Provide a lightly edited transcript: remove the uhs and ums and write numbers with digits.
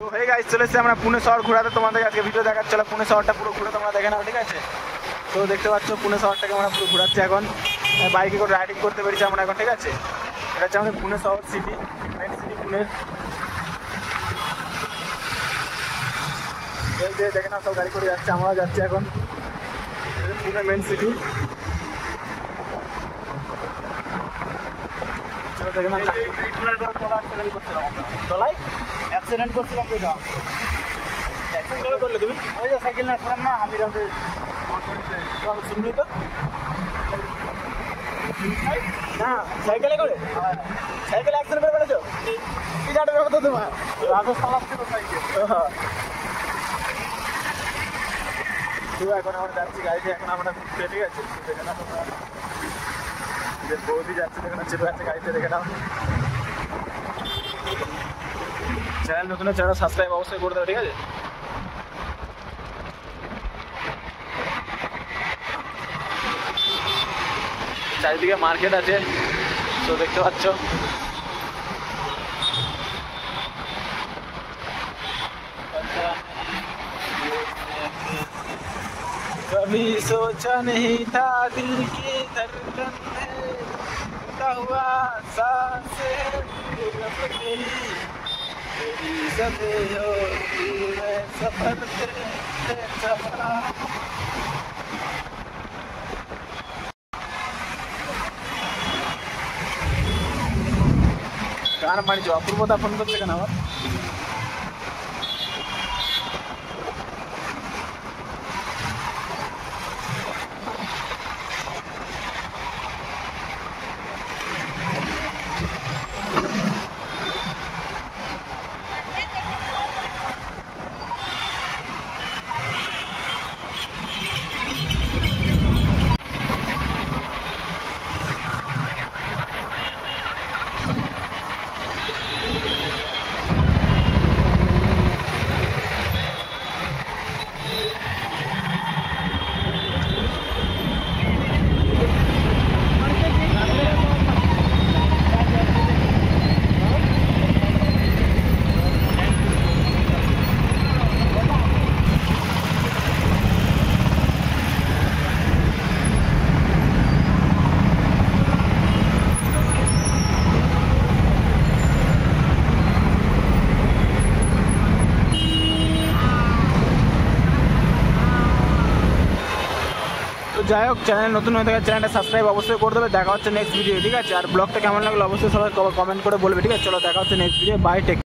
তো hey guys, চলে এসেছি আমরা পুনে শহর ঘোরাতে। তোমাদের আজকে ভিডিও দেখাচ্ছি, চলো পুনে শহরটা পুরো ঘুরে তোমরা দেখে নাও, ঠিক আছে? তো দেখতে পাচ্ছ পুনে শহরটাকে আমরা পুরো ঘোরাচ্ছি এখন, বাইকে করে রাইডিং করতে পেরেছি আমরা এখন, ঠিক আছে? এটা হচ্ছে আমাদের পুনে শহর সিটি, মেন সিটি পুনের। এই যে দেখে নাও, সব গাড়ি করে যাচ্ছে, আমরাও যাচ্ছি এখন পুনে মেন সিটি। চলো দেখে নাও, তলায় অ্যাক্সিডেন্ট করছিলাম। অ্যাক্সিডেন্ট করলে তুমি ওই যে সাইকেল না করলাম না, আমি শুনলি তো না, সাইকেলে করে সাইকেল অ্যাক্সিডেন্ট করে বেড়েছো। কি জানবে তো তোমার রাজস্থান আসছে তো সাইকেল। তো এখন আমরা যাচ্ছি গাড়িতে, এখন আমরা ঘুরতে, ঠিক আছে? দেখে না তোমরা যে বৌদি যাচ্ছে, দেখে না চেপে যাচ্ছে গাড়িতে, দেখে নাও। চ্যানেল নতুন, চ্যানেল সাবস্ক্রাইব অবশ্যই করে দেবে, ঠিক আছে? চারিদিকে মার্কেট আছে, তো দেখতে পাচ্ছ। कभी सोचा नहीं था दिल की धड़कन में टूटा हुआ सांसें तेरी सभी हो मैं सफर तेरे सफरा। गान पानी जो अपूर्वता फोन करते का नाम যাই হোক, চ্যানেল নতুন হয়ে থাকে চ্যানেলটা সাবস্ক্রাইব অবশ্যই করে দেবে। দেখা হচ্ছে নেক্সট ভিডিও, ঠিক আছে? আর ব্লগটা কেমন লাগলো অবশ্যই সবাই কমেন্ট করে বলবে, ঠিক আছে? চলো দেখা হচ্ছে নেক্সট ভিডিও, বাই, টেক।